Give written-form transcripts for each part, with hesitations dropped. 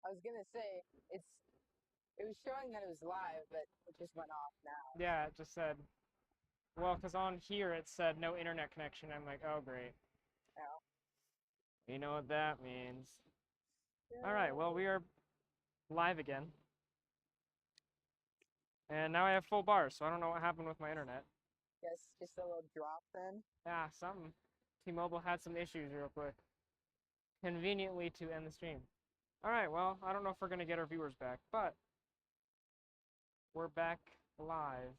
I was gonna say it was showing that it was live, but it just went off now. Yeah, it just said, well, because on here it said no internet connection. I'm like, oh, great. Now. You know what that means. All right, well, Yay. we are live again. And now I have full bars, so I don't know what happened with my internet. Yes, just a little drop then. Yeah, something. T-Mobile had some issues real quick. Conveniently to end the stream. All right, well, I don't know if we're going to get our viewers back, but we're back live.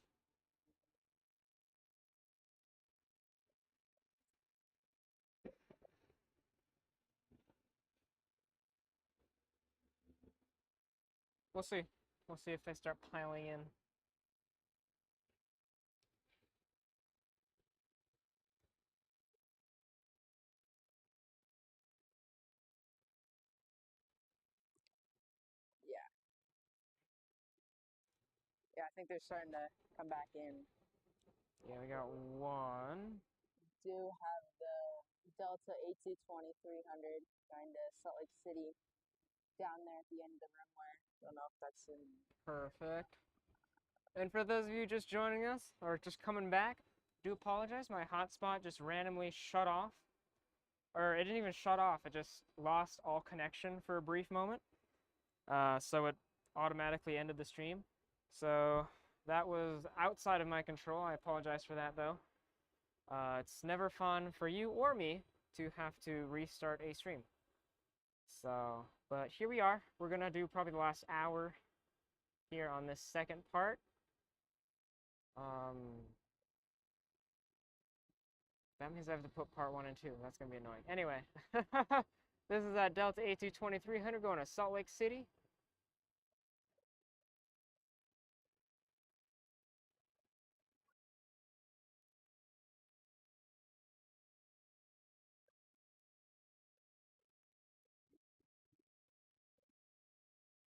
We'll see. We'll see if they start piling in. Yeah. Yeah, I think they're starting to come back in. Yeah, we got one. Do have the Delta A220 300 going to Salt Lake City down there at the end of the runway. Don't know if that's in. Perfect. And for those of you just joining us or just coming back, do apologize. My hotspot just randomly shut off. Or it didn't even shut off. It just lost all connection for a brief moment. So it automatically ended the stream. So that was outside of my control. I apologize for that, though. It's never fun for you or me to have to restart a stream. So, but here we are. We're going to do probably the last hour here on this second part. That means I have to put part 1 and 2. That's going to be annoying. Anyway, this is that Delta A220 300 going to Salt Lake City.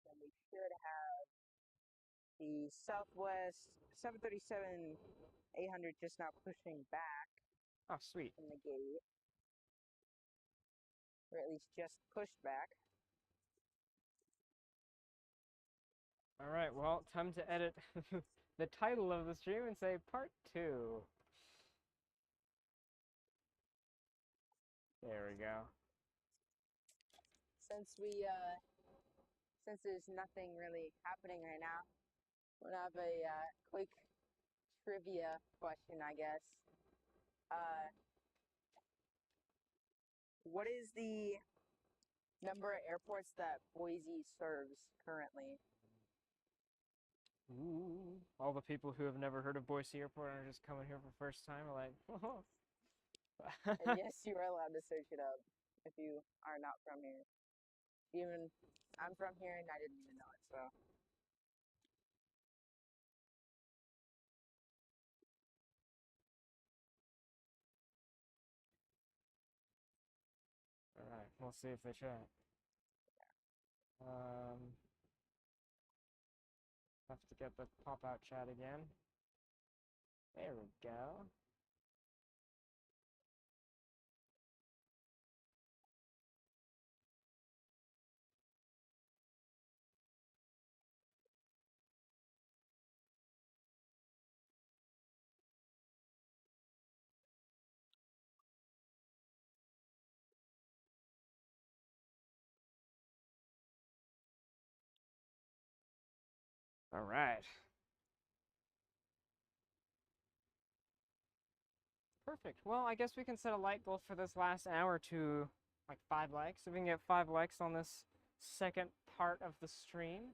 And we should have the Southwest 737 800 just now pushing back Oh, sweet. from the gate. Or at least just pushed back. All right, well, time to edit the title of the stream and say part 2. There we go. Since there's nothing really happening right now, we'll have a quick trivia question, I guess. What is the number of airports that Boise serves currently? Ooh, all the people who have never heard of Boise Airport and are just coming here for the first time are like, oh. And yes, you are allowed to search it up if you are not from here. Even I'm from here and I didn't even know it, so. All right, we'll see if they chat. Have to get the pop-out chat again. There we go. All right. Perfect. Well, I guess we can set a like goal for this last hour to like 5 likes. If we can get 5 likes on this second part of the stream,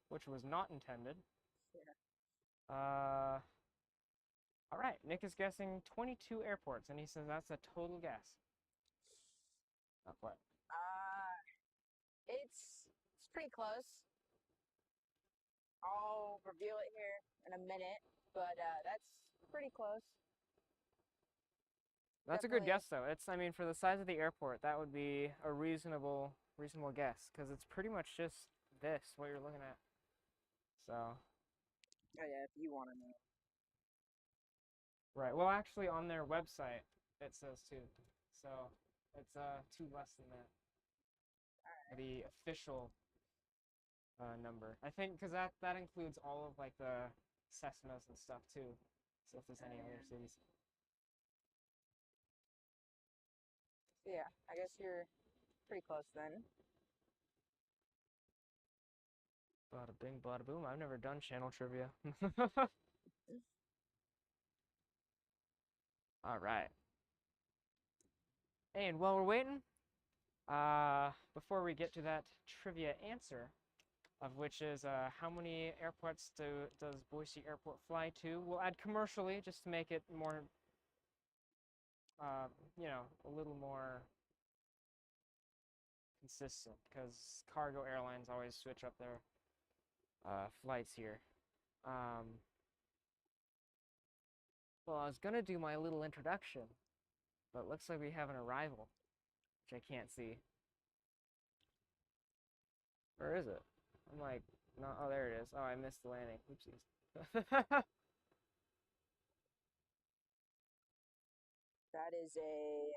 which was not intended. Yeah. All right. Nick is guessing 22 airports, and he says that's a total guess. Not quite. It's pretty close. I'll reveal it here in a minute, but that's pretty close. That's a good guess, though. I mean, for the size of the airport, that would be a reasonable guess, because it's pretty much just this, what you're looking at. So. Oh yeah, if you want to know. Right. Well, actually, on their website, it says 2. So, it's 2 less than that. All right. The official number. I think because that includes all of like the Cessnas and stuff too. So if there's any other cities. Yeah, I guess you're pretty close then. Bada bing, bada boom. I've never done channel trivia. All right. And while we're waiting, before we get to that trivia answer, of which is how many airports does Boise Airport fly to? We'll add commercially just to make it more, you know, a little more consistent, because cargo airlines always switch up their flights here. Well, I was gonna do my little introduction, but looks like we have an arrival, which I can't see. Where is it? I'm like, no, oh, there it is. Oh, I missed the landing. Oopsies. That is a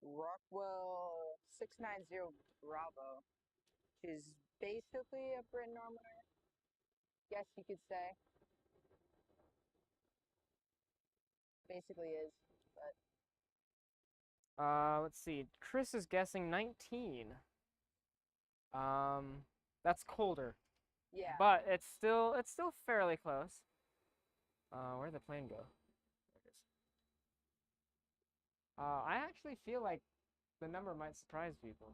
Rockwell 690 Bravo, which is basically a Britten-Norman, guess you could say. Basically is, but Let's see. Chris is guessing 19. That's colder, yeah. but it's still fairly close. Where'd the plane go? There it is. I actually feel like the number might surprise people.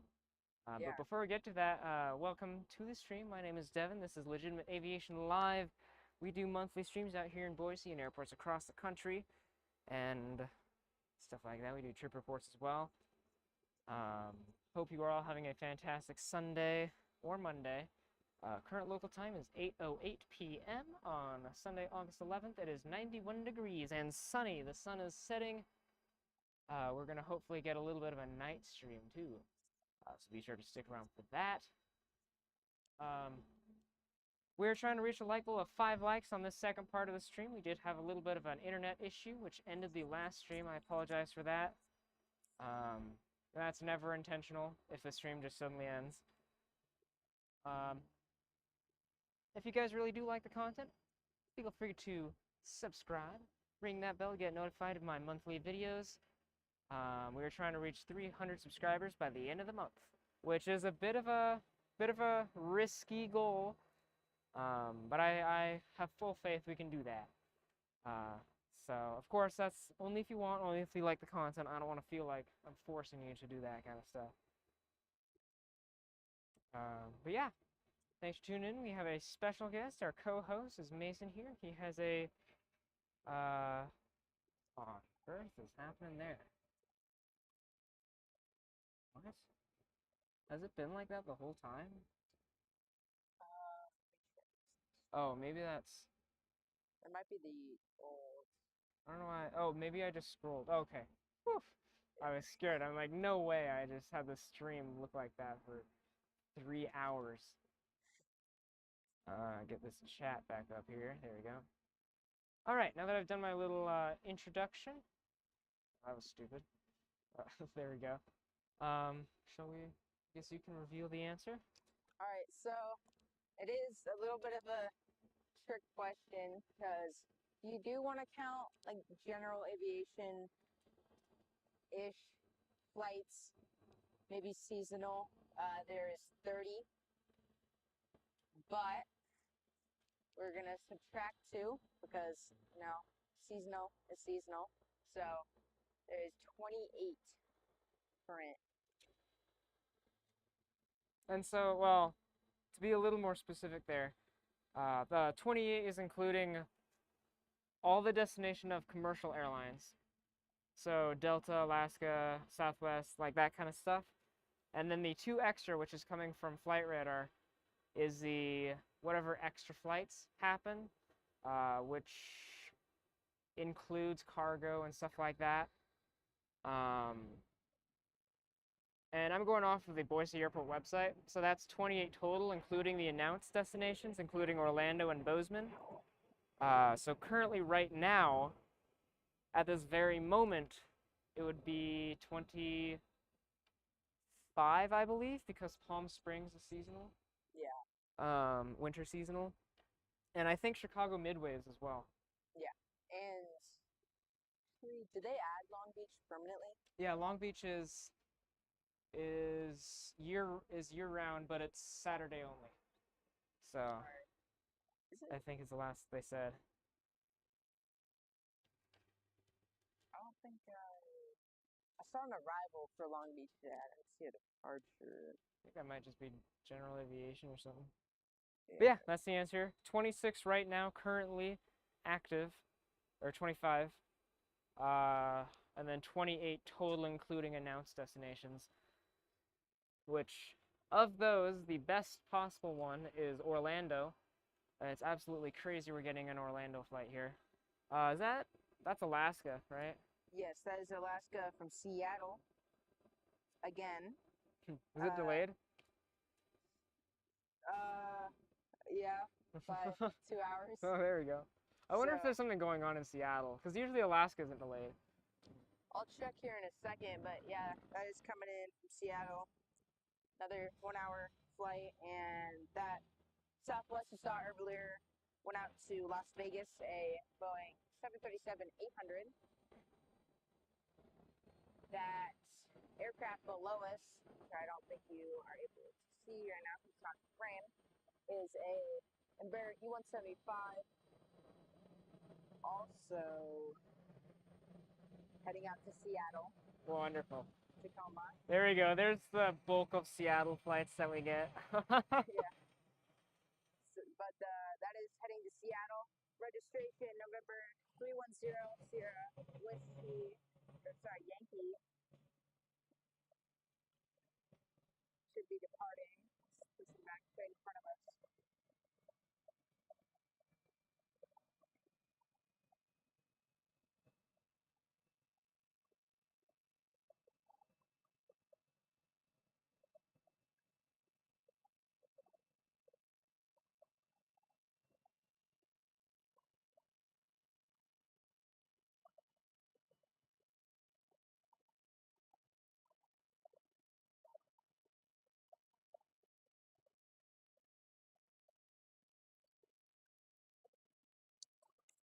Yeah. But before we get to that, welcome to the stream. My name is Devin. This is Legitimate Aviation Live. We do monthly streams out here in Boise and airports across the country and stuff like that. We do trip reports as well. Hope you are all having a fantastic Sunday or Monday. Current local time is 8:08 p.m. on Sunday, August 11th. It is 91 degrees and sunny. The sun is setting. We're going to hopefully get a little bit of a night stream too. So be sure to stick around for that. We're trying to reach a like goal of 5 likes on this second part of the stream. We did have a little bit of an internet issue, which ended the last stream. I apologize for that. That's never intentional if the stream just suddenly ends. If you guys really do like the content, feel free to subscribe, ring that bell, get notified of my monthly videos. We are trying to reach 300 subscribers by the end of the month, which is a bit of a risky goal, but I have full faith we can do that. So of course that's only if you want, only if you like the content. I don't want to feel like I'm forcing you to do that kind of stuff. But yeah, thanks for tuning in. We have a special guest. Our co-host is Mason here. He has a on earth is happening there? What? Has it been like that the whole time? Oh, maybe that's... It might be the old. I don't know why. Oh, maybe I just scrolled. Okay. Whew. I was scared. I'm like, no way. I just had the stream look like that for 3 hours. Get this chat back up here. There we go. All right. Now that I've done my little introduction. That was stupid. There we go. Shall we? I guess you can reveal the answer. All right, so it is a little bit of a trick question because you do want to count like general aviation-ish flights, maybe seasonal. There is 30, but we're gonna subtract 2 because seasonal is seasonal. So there is 28 current. And so, well, to be a little more specific there, the 28 is including all the destination of commercial airlines. So Delta, Alaska, Southwest, like that kind of stuff. And then the 2 extra, which is coming from Flight Radar, is the whatever extra flights happen, which includes cargo and stuff like that. And I'm going off of the Boise Airport website, so that's 28 total, including the announced destinations, including Orlando and Bozeman. So currently, right now, at this very moment, it would be 25 5, I believe, because Palm Springs is seasonal. Yeah. Winter seasonal. And I think Chicago Midway is as well. Yeah. And did they add Long Beach permanently? Yeah, Long Beach is year round, but it's Saturday only. So I think it's the last they said. I don't think I saw an arrival for Long Beach today. I didn't see a departure. I think that might just be general aviation or something. Yeah. But yeah, that's the answer. 26 right now, currently active, or 25. And then 28 total, including announced destinations. Which, of those, the best possible one is Orlando. It's absolutely crazy we're getting an Orlando flight here. That's Alaska, right? Yes, that is Alaska from Seattle. Again. Is it delayed? Yeah, by 2 hours. Oh, there we go. I wonder if there's something going on in Seattle, because usually Alaska isn't delayed. I'll check here in a second, but yeah, that is coming in from Seattle. Another 1 hour flight, and that Southwest you saw earlier went out to Las Vegas, a Boeing 737-800. That aircraft below us, which I don't think you are able to see right now because it's not in frame, is a Embraer E175. Also heading out to Seattle. Wonderful. Tacoma. There we go. There's the bulk of Seattle flights that we get. Yeah. So, but that is heading to Seattle. Registration November 310 Sierra Whiskey, Yankee. Should be departing. This is back straight in front of us.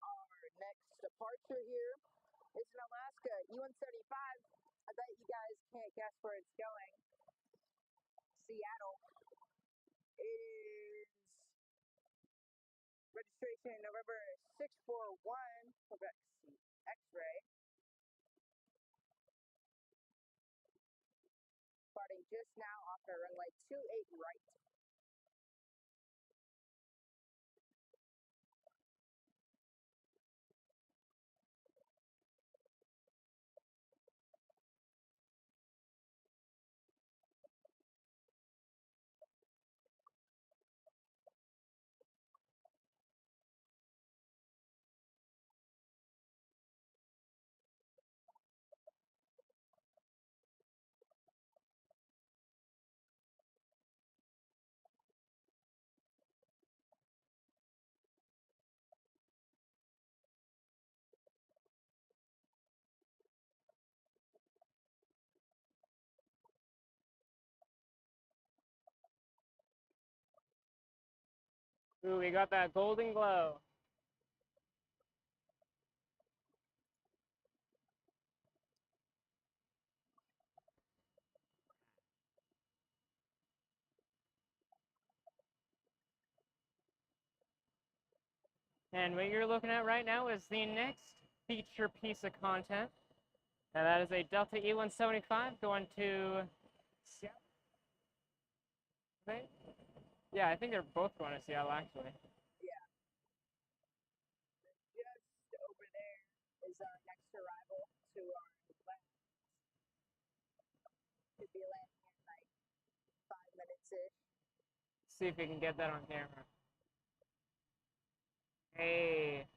Our next departure here is in Alaska, E175. I bet you guys can't guess where it's going. Seattle. It is registration November 641 Quebec X-ray. Starting just now off the runway 28 right. Ooh, we got that golden glow. And what you're looking at right now is the next feature piece of content. And that is a Delta E175 going to Seattle. Right? Yeah, I think they're both going to Seattle, actually. Yeah. Just over there is our next arrival to our left. Should be landing in like 5 minutes-ish. See if we can get that on camera. Hey.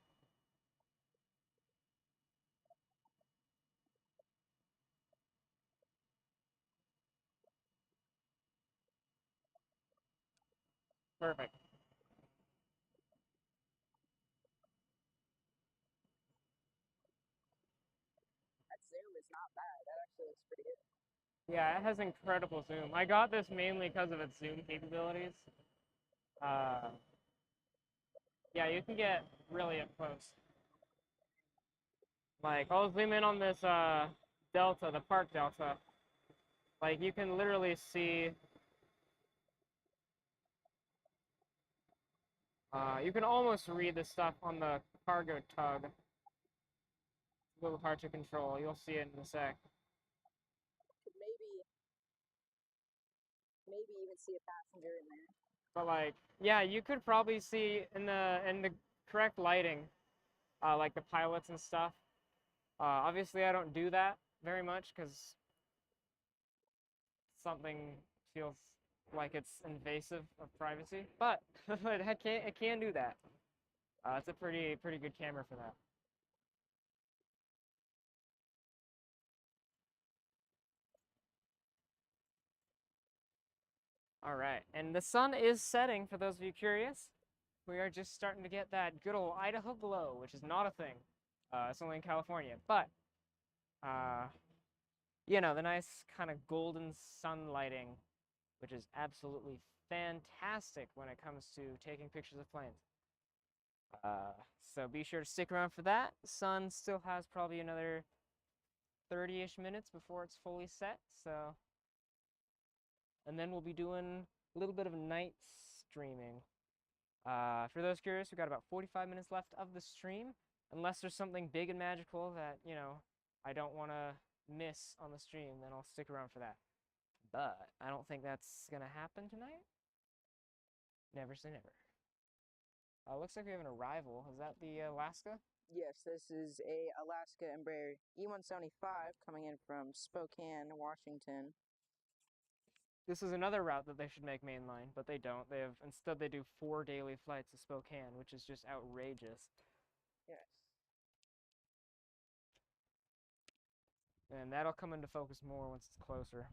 Perfect. That zoom is not bad. That actually looks pretty good. Yeah, it has incredible zoom. I got this mainly because of its zoom capabilities. Uh, yeah, you can get really up close. Like, I'll zoom in on this delta, the park delta. Like, you can literally see, you can almost read the stuff on the cargo tug. A little hard to control. You'll see it in a sec. Maybe even see a passenger in there. But like, yeah, you could probably see in the correct lighting, like the pilots and stuff. Obviously, I don't do that very much because something feels like it's invasive of privacy. But it can do that. It's a pretty good camera for that. All right, and the sun is setting. For those of you curious, we are just starting to get that good old Idaho glow, which is not a thing. It's only in California, but uh, you know, the nice kind of golden sun lighting, which is absolutely fantastic when it comes to taking pictures of planes. So be sure to stick around for that. The sun still has probably another 30-ish minutes before it's fully set, so. And then we'll be doing a little bit of night streaming. For those curious, we've got about 45 minutes left of the stream. Unless there's something big and magical that, you know, I don't want to miss on the stream, then I'll stick around for that. But I don't think that's going to happen tonight. Never say never. Looks like we have an arrival. Is that the Alaska? Yes, this is a Alaska Embraer E175 coming in from Spokane, Washington. This is another route that they should make mainline, but they don't. Instead they do 4 daily flights to Spokane, which is just outrageous. Yes. And that'll come into focus more once it's closer.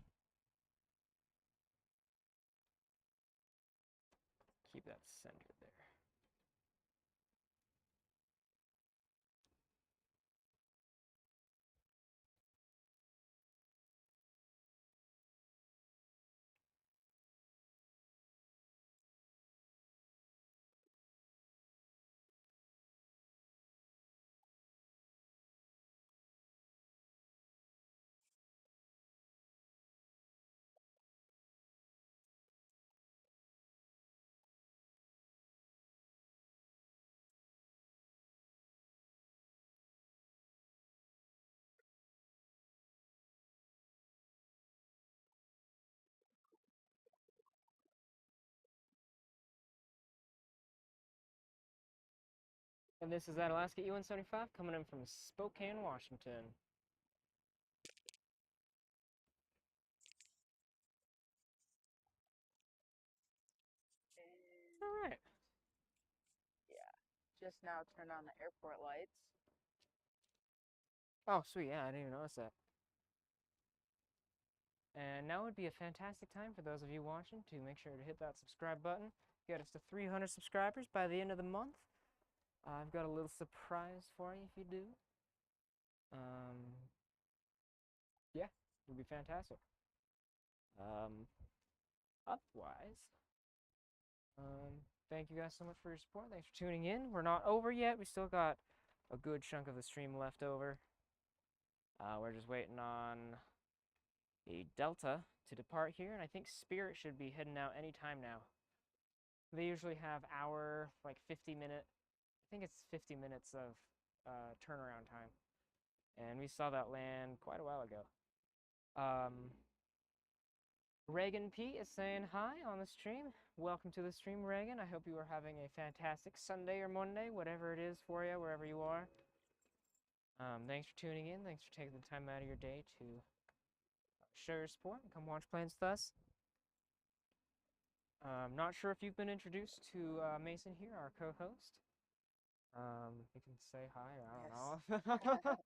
Keep that centered there. And this is that Alaska E175 coming in from Spokane, Washington. All right. Yeah. Just now turned on the airport lights. Oh, sweet. Yeah, I didn't even notice that. And now would be a fantastic time for those of you watching to make sure to hit that subscribe button. Get us to 300 subscribers by the end of the month. I've got a little surprise for you if you do. Yeah, it would be fantastic. Otherwise, thank you guys so much for your support. Thanks for tuning in. We're not over yet. We still got a good chunk of the stream left over. We're just waiting on a Delta to depart here, and I think Spirit should be heading out anytime now. They usually have our, like, 50-minute, I think it's 50 minutes of turnaround time. And we saw that land quite a while ago. Reagan P is saying hi on the stream. Welcome to the stream, Reagan. I hope you are having a fantastic Sunday or Monday, whatever it is for you, wherever you are. Thanks for tuning in. Thanks for taking the time out of your day to show your support and come watch planes with us. Not sure if you've been introduced to Mason here, our co-host. You can say hi, or I don't know.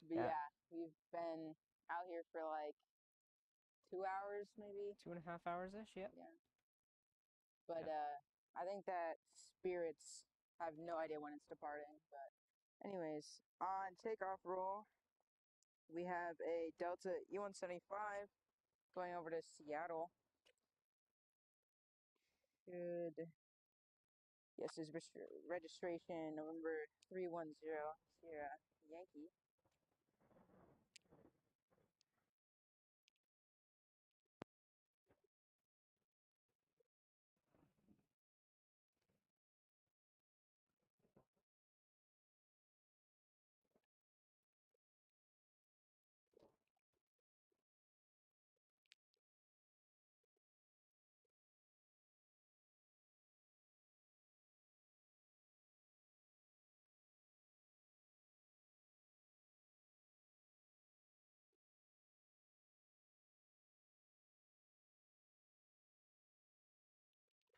But yeah, we've been out here for like 2 hours, maybe. 2.5 hours-ish, yep. Yeah. But I think that Spirits have no idea when it's departing. But anyways, on takeoff roll. we have a Delta E-175 going over to Seattle. Yes, his registration November 310 Sierra Yankee.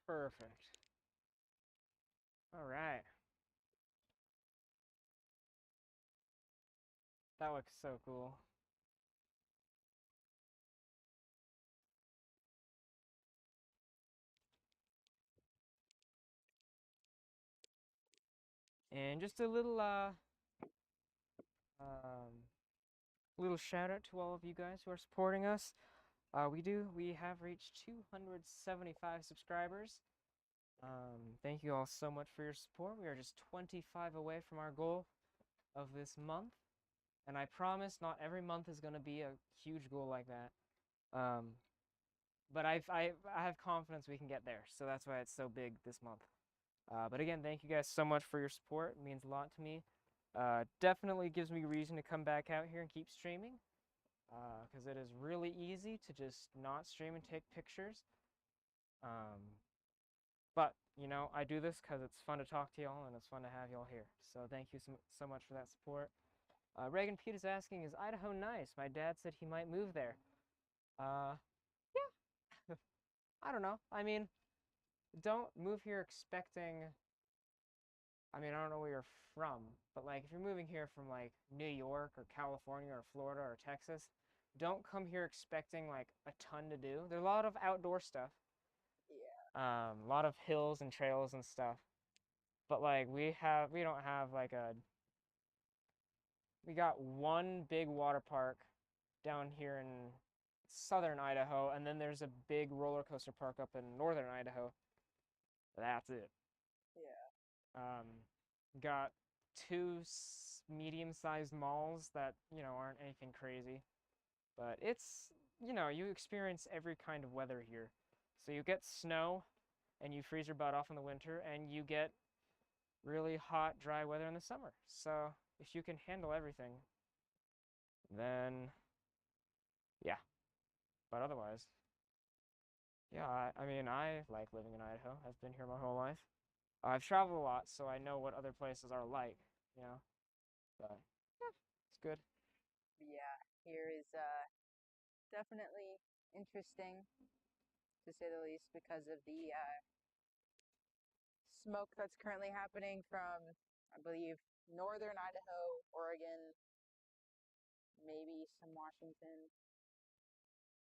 Perfect. All right. That looks so cool. And just a little shout out to all of you guys who are supporting us. We have reached 275 subscribers. Thank you all so much for your support. We are just 25 away from our goal of this month. And I promise not every month is going to be a huge goal like that. But I have confidence we can get there. So that's why it's so big this month. But again, thank you guys so much for your support. It means a lot to me. Definitely gives me reason to come back out here and keep streaming. Because it is really easy to just not stream and take pictures. But, you know, I do this because it's fun to talk to y'all and it's fun to have y'all here. So thank you so much for that support. Reagan Pete is asking, is Idaho nice? My dad said he might move there. Yeah. I don't know. I mean, don't move here expecting... I mean, I don't know where you're from, but like if you're moving here from like New York or California or Florida or Texas, don't come here expecting like a ton to do. There's a lot of outdoor stuff. Yeah. A lot of hills and trails and stuff. But like we don't have like we got one big water park down here in southern Idaho, and then there's a big roller coaster park up in northern Idaho. That's it. Yeah. Got two medium-sized malls that, you know, aren't anything crazy. But it's, you know, you experience every kind of weather here. So you get snow, and you freeze your butt off in the winter, and you get really hot, dry weather in the summer. So if you can handle everything, then yeah. But otherwise, yeah, I mean, I like living in Idaho. I've been here my whole life. I've traveled a lot, so I know what other places are like, you know. But yeah, it's good. Yeah, here is definitely interesting to say the least because of the smoke that's currently happening from, I believe, northern Idaho, Oregon, maybe some Washington,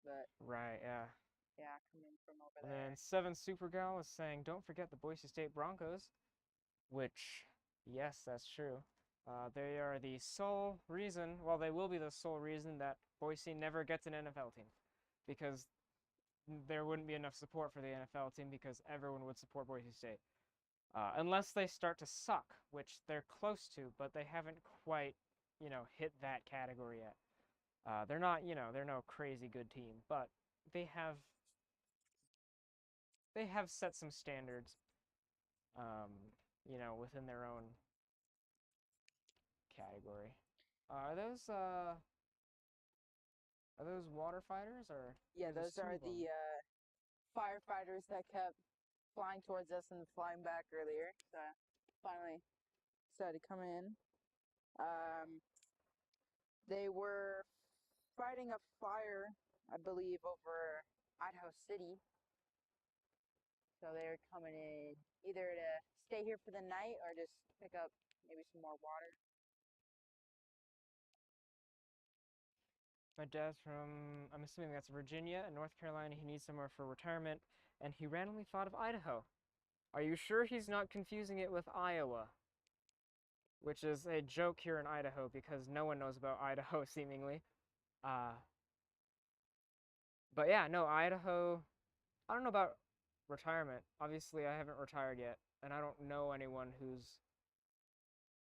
but Right, yeah. yeah, coming from over And there. then Seven Supergal is saying, don't forget the Boise State Broncos, which, yes, that's true. They are the sole reason, well, they will be the sole reason that Boise never gets an NFL team, because there wouldn't be enough support for the NFL team because everyone would support Boise State. Unless they start to suck, which they're close to, but they haven't quite, you know, hit that category yet. They're not, you know, they're no crazy good team, but they have set some standards, um, you know, within their own category. Are those water fighters or Yeah, there's those just two are of them? the firefighters that kept flying towards us and flying back earlier. So finally decided to come in. They were fighting a fire, I believe, over Idaho City. So they're coming in either to stay here for the night or just pick up maybe some more water. My dad's from, I'm assuming that's Virginia and North Carolina. He needs somewhere for retirement, and he randomly thought of Idaho. Are you sure he's not confusing it with Iowa? which is a joke here in Idaho because no one knows about Idaho seemingly. Uh, but yeah, no, Idaho, I don't know about retirement. Obviously, I haven't retired yet, and I don't know anyone who's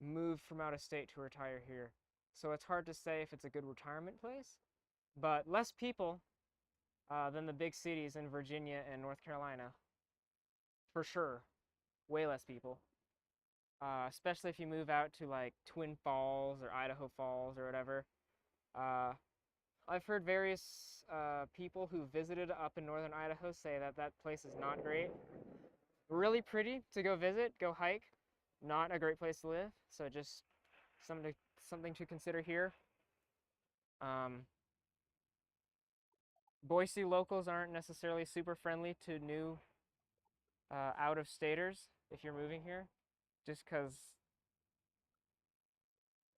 moved from out of state to retire here. So it's hard to say if it's a good retirement place, but less people than the big cities in Virginia and North Carolina, for sure. Way less people. Especially if you move out to like Twin Falls or Idaho Falls or whatever. Uh, I've heard various people who visited up in northern Idaho say that that place is not great. Really pretty to go visit, go hike. Not a great place to live. So just something to consider here. Um, Boise locals aren't necessarily super friendly to new out-of-staters if you're moving here, just because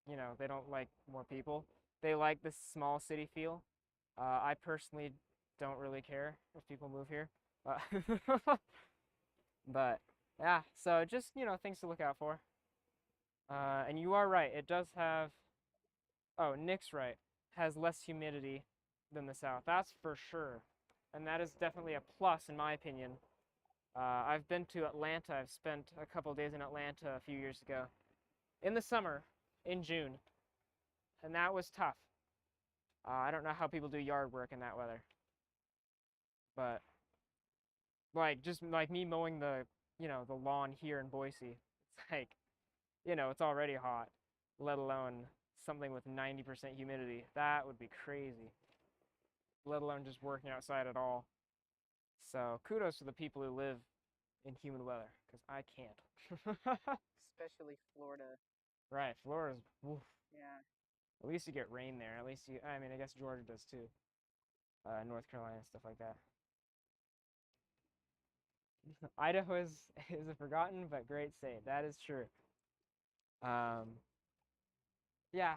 they don't like more people. They like this small city feel. I personally don't really care if people move here. But yeah, so just, things to look out for. And you are right, it does have, oh, Nick's right, has less humidity than the South. That's for sure. And that is definitely a plus in my opinion. I've been to Atlanta. I've spent a couple days in Atlanta a few years ago. In the summer, in June. And that was tough. I don't know how people do yard work in that weather. But like just like me mowing the lawn here in Boise. It's like, it's already hot, let alone something with 90% humidity. That would be crazy. Let alone just working outside at all. So kudos to the people who live in humid weather, because I can't. Especially Florida. Right, Florida's, oof. Yeah. At least you get rain there. At least I mean, I guess Georgia does too. North Carolina, stuff like that. Idaho is a forgotten but great state. That is true. Um, yeah,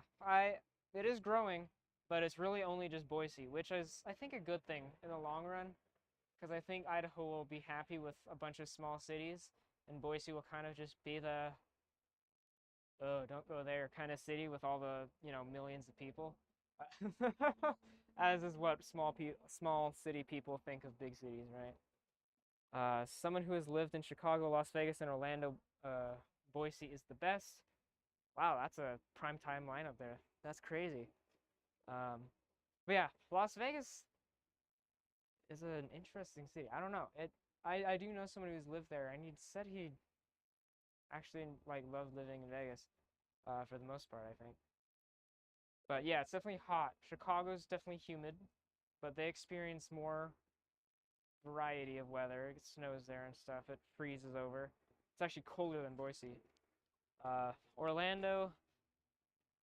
it is growing, but it's really only just Boise, which is I think a good thing in the long run, because I think Idaho will be happy with a bunch of small cities, and Boise will kind of just be the oh, don't go there kind of city with all the millions of people, as is what small city people think of big cities, right? Someone who has lived in Chicago, Las Vegas, and Orlando, Boise is the best. Wow, that's a prime time lineup there. That's crazy. But yeah, Las Vegas is an interesting city. I don't know. I do know someone who's lived there, and he said he actually like loved living in Vegas, for the most part, I think. But yeah, it's definitely hot. Chicago's definitely humid, but they experience more variety of weather. It snows there and stuff. It freezes over. It's actually colder than Boise. Orlando,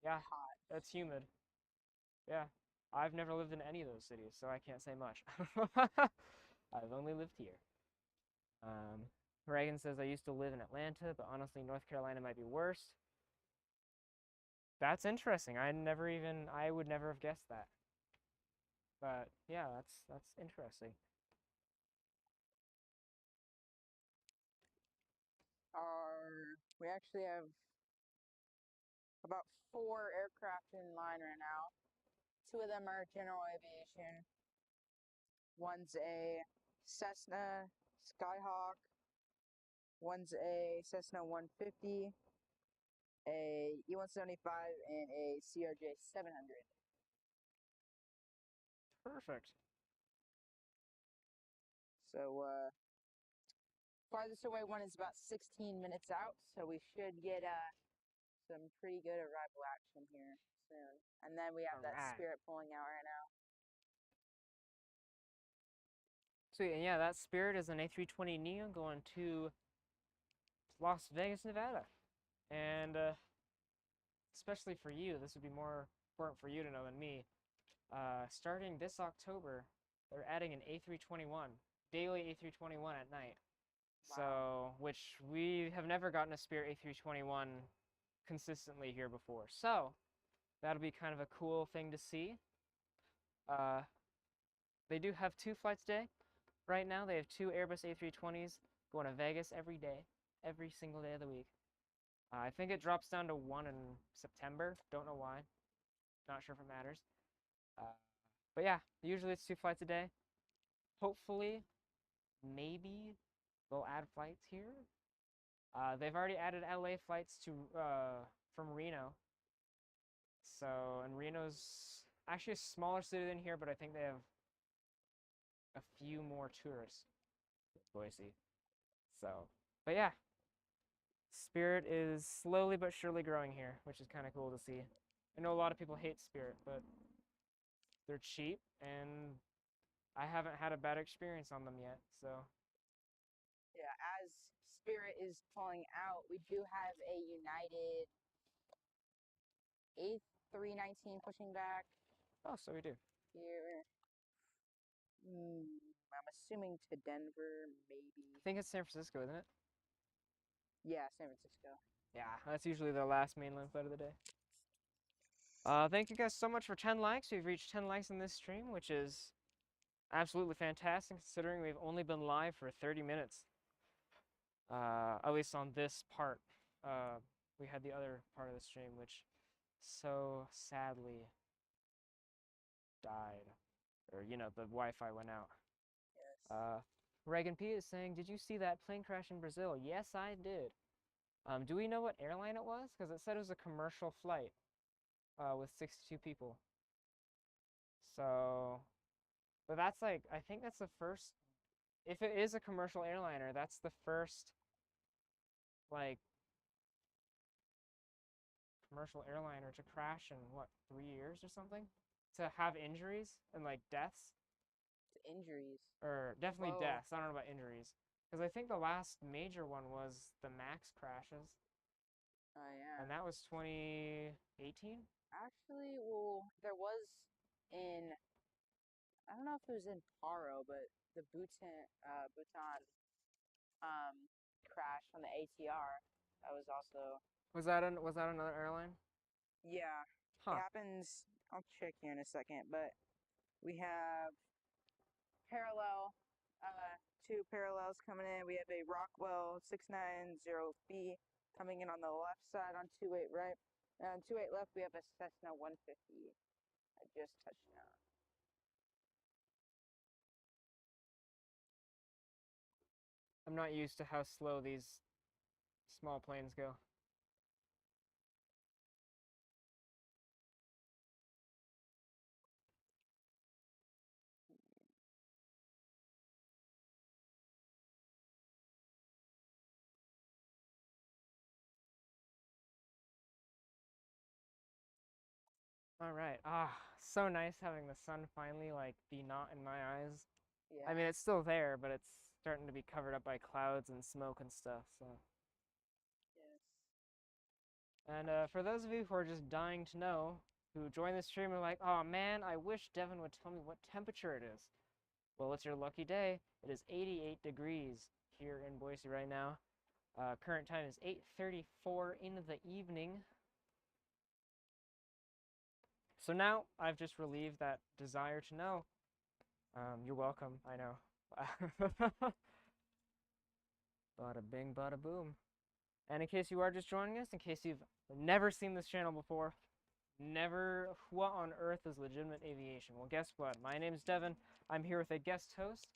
yeah, Hot. it's humid. Yeah, I've never lived in any of those cities, so I can't say much. I've only lived here. Um, Reagan says I used to live in Atlanta, but honestly, North Carolina might be worse. That's interesting. I would never have guessed that. But yeah, that's interesting. We actually have about 4 aircraft in line right now. 2 of them are general aviation. One's a Cessna Skyhawk. One's a Cessna 150, a E175, and a CRJ 700. Perfect. So, farthest away one is about 16 minutes out, so we should get some pretty good arrival action here soon. And then we have that Alright. Spirit pulling out right now. Sweet, and yeah, that Spirit is an A320neo going to Las Vegas, Nevada. And especially for you, this would be more important for you to know than me. Starting this October, they're adding an A321, daily A321 at night. Wow. So, which we have never gotten a Spirit A321 consistently here before. So, that'll be kind of a cool thing to see. They do have 2 flights a day. Right now, they have 2 Airbus A320s going to Vegas every day, every single day of the week. I think it drops down to 1 in September. Don't know why. Not sure if it matters. But yeah, usually it's 2 flights a day. Hopefully, maybe they'll add flights here. They've already added LA flights to from Reno. So, and Reno's actually a smaller city than here, but I think they have a few more tourists than Boise. So, but yeah, Spirit is slowly but surely growing here, which is kind of cool to see. I know a lot of people hate Spirit, but they're cheap, and I haven't had a bad experience on them yet. So, Yeah, as Spirit is pulling out, we do have a United 8319 pushing back oh, so we do. here. I'm assuming to Denver, maybe. I think it's San Francisco, isn't it? Yeah, San Francisco. Yeah, that's usually the last mainland flight of the day. Thank you guys so much for 10 likes. We've reached 10 likes in this stream, which is absolutely fantastic considering we've only been live for 30 minutes. At least on this part. We had the other part of the stream, which so sadly died. Or, you know, the Wi-Fi went out. Yes. Reagan P is saying, did you see that plane crash in Brazil? Yes, I did. Do we know what airline it was? Because it said it was a commercial flight with 62 people. So, but that's like, I think that's the first, if it is a commercial airliner, that's the first, like, commercial airliner to crash in, what, 3 years or something? To have injuries and, like, deaths? Injuries. Or definitely Whoa. deaths. I don't know about injuries. Because I think the last major one was the MAX crashes. Oh, yeah. And that was 2018? Actually, well, there was in, I don't know if it was in Paro, but the Bhutan crash on the ATR. That was also, Was that another airline? yeah, it Huh. happens. I'll check here in a second, but we have parallel, two parallels coming in. We have a Rockwell 690B coming in on the left side on 28 right. And on 28 left, we have a Cessna 150. I just touched down. I'm not used to how slow these small planes go. All right. Ah, so nice having the sun finally like be not in my eyes. Yeah. I mean, it's still there, but it's starting to be covered up by clouds and smoke and stuff. So. Yes. And for those of you who are just dying to know, who join the stream and are like, oh man, I wish Devin would tell me what temperature it is. Well, it's your lucky day. It is 88 degrees here in Boise right now. Current time is 8:34 in the evening. So now I've just relieved that desire to know. You're welcome, I know. Bada bing, bada boom. And in case you are just joining us, in case you've never seen this channel before, what on earth is Legitimate Aviation? Well, guess what? My name is Devin. I'm here with a guest host,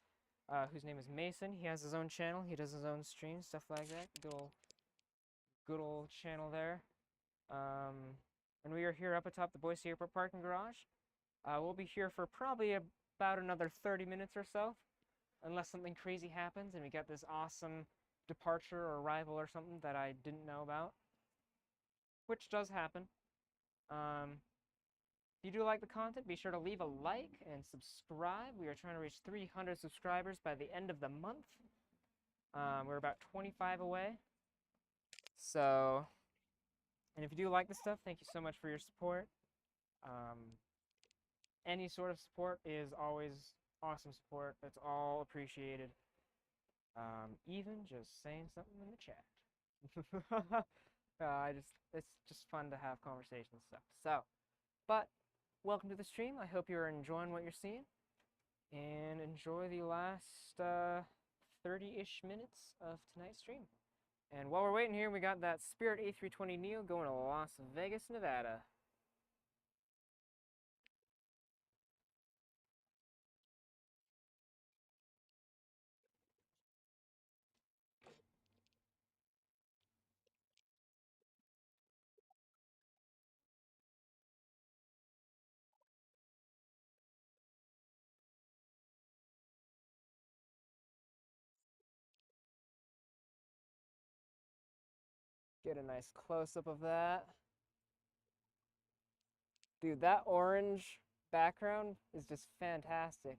whose name is Mason. He has his own channel. He does his own streams, stuff like that. Good old channel there. And we are here up atop the Boise Airport parking garage. We'll be here for probably about another 30 minutes or so, unless something crazy happens and we get this awesome departure or arrival or something that I didn't know about, which does happen. If you do like the content, be sure to leave a like and subscribe. We are trying to reach 300 subscribers by the end of the month. We're about 25 away. So, and if you do like the stuff, thank you so much for your support. Any sort of support is always awesome support. It's all appreciated. Even just saying something in the chat. It's just fun to have conversation and stuff. So, but welcome to the stream. I hope you're enjoying what you're seeing, and enjoy the last 30-ish minutes of tonight's stream. And while we're waiting here, we got that Spirit A320neo going to Las Vegas, Nevada. Get a nice close-up of that. Dude, that orange background is just fantastic.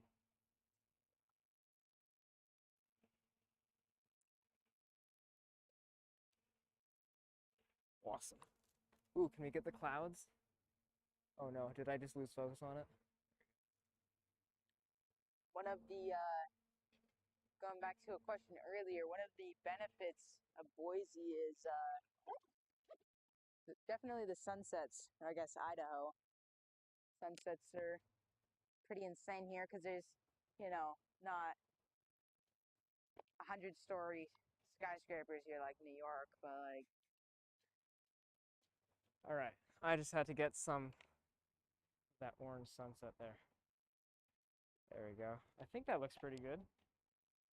Awesome. Ooh, can we get the clouds? Oh no, did I just lose focus on it? One of the going back to a question earlier, one of the benefits of Boise is definitely the sunsets. I guess Idaho sunsets are pretty insane here because there's, not 100-story skyscrapers here like New York, but like. All right, I just had to get some that orange sunset there. There we go. I think that looks pretty good.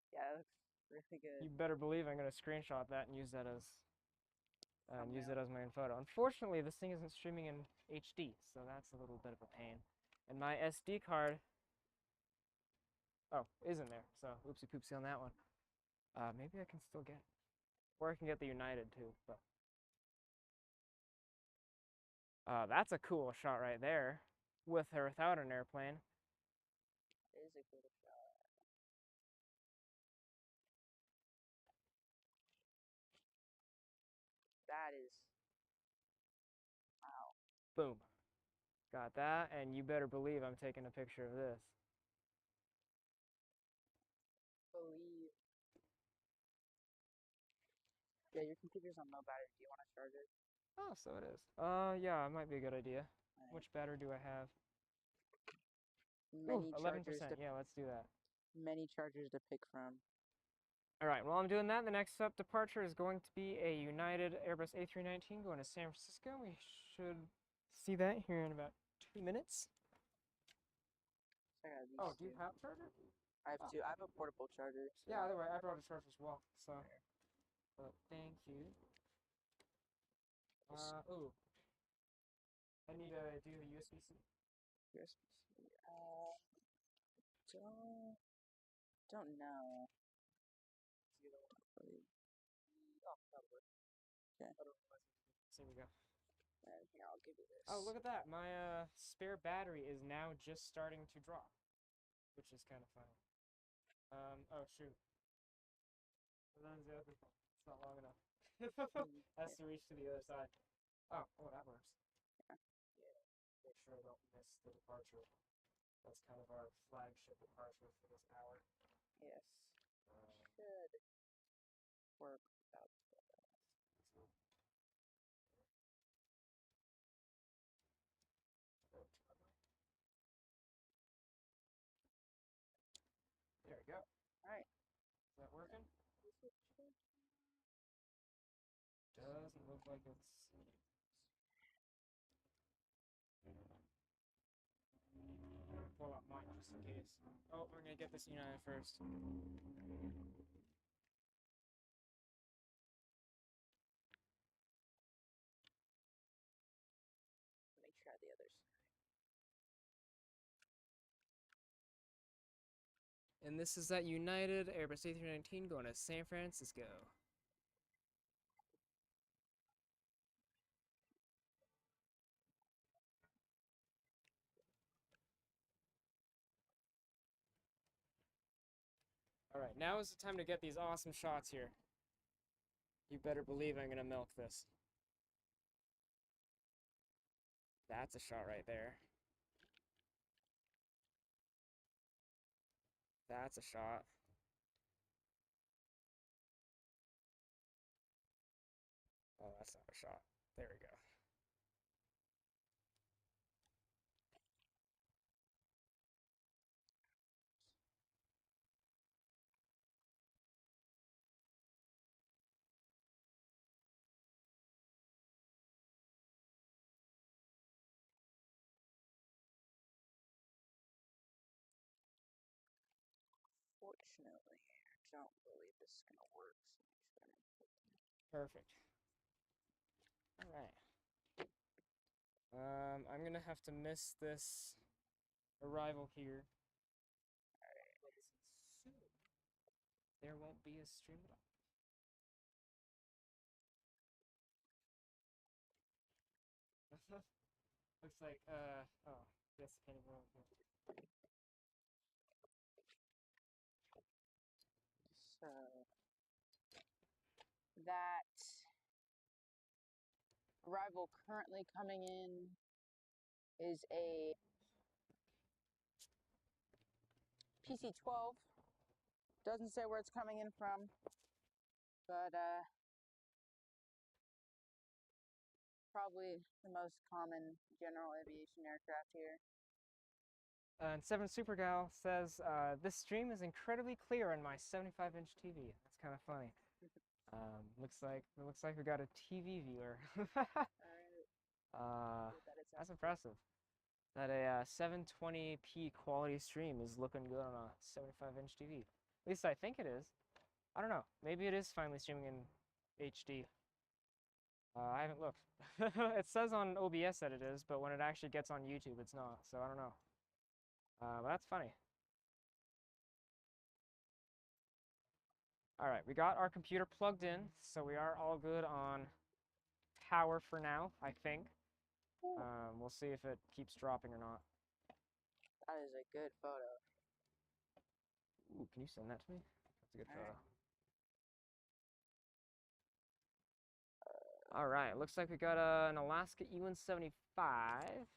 Yeah, it looks really good. You better believe I'm gonna screenshot that and use that as my photo. Unfortunately, this thing isn't streaming in HD, so that's a little bit of a pain. And my SD card, isn't there. So oopsie poopsie on that one. Maybe I can still get it. Or I can get the United too, but that's a cool shot right there, with or without an airplane. It is a cool shot. That is, wow. Boom. Got that, and you better believe I'm taking a picture of this. Believe. Yeah, your computer's on low battery. Do you want to charge it? Oh, so it is. Yeah, it might be a good idea. Right. Which battery do I have? Many 11%. chargers. Yeah, let's do that. Many chargers to pick from. All right, while I'm doing that, the next up departure is going to be a United Airbus A319 going to San Francisco. We should see that here in about 2 minutes. Oh, do you have a charger? I have two. I have a portable charger. So. Yeah, otherwise I brought a charger as well. So, but thank you. Ooh. I need to do the USB-C. USB-C. Don't know. Okay. There we go. And here, I'll give you this. Oh, look at that. My spare battery is now just starting to drop, which is kind of funny. Oh, shoot. That's the other one. It's not long enough. Has to reach to the other side. Oh, that works. Yeah. Make sure I don't miss the departure. That's kind of our flagship departure for this hour. Yes. Should work without that. There we go. All right. Is that working? Doesn't look like it's. Pull up mine just in case. Oh, we're gonna get this United first. Let me try the other side. And this is that United Airbus A319 going to San Francisco. All right, now is the time to get these awesome shots here. You better believe I'm gonna milk this. That's a shot right there. That's a shot. Oh, that's not a shot. There we go. Unfortunately, I don't believe this is gonna work. Perfect. All right. I'm gonna have to miss this arrival here. Soon there won't be a stream at all. Looks like oh, yes, can't even roll. So that arrival currently coming in is a PT2. Doesn't say where it's coming in from, but probably the most common general aviation aircraft here. And 7 Supergal says, this stream is incredibly clear on my 75-inch TV. That's kind of funny. Looks like we got a TV viewer. That's impressive. That a 720p quality stream is looking good on a 75-inch TV. At least I think it is. I don't know. Maybe it is finally streaming in HD. I haven't looked. It says on OBS that it is, but when it actually gets on YouTube, it's not. So I don't know. But that's funny. All right, we got our computer plugged in, so we are all good on power for now, I think. We'll see if it keeps dropping or not. That is a good photo. Ooh, can you send that to me? That's a good photo. All right, looks like we got an Alaska E-175.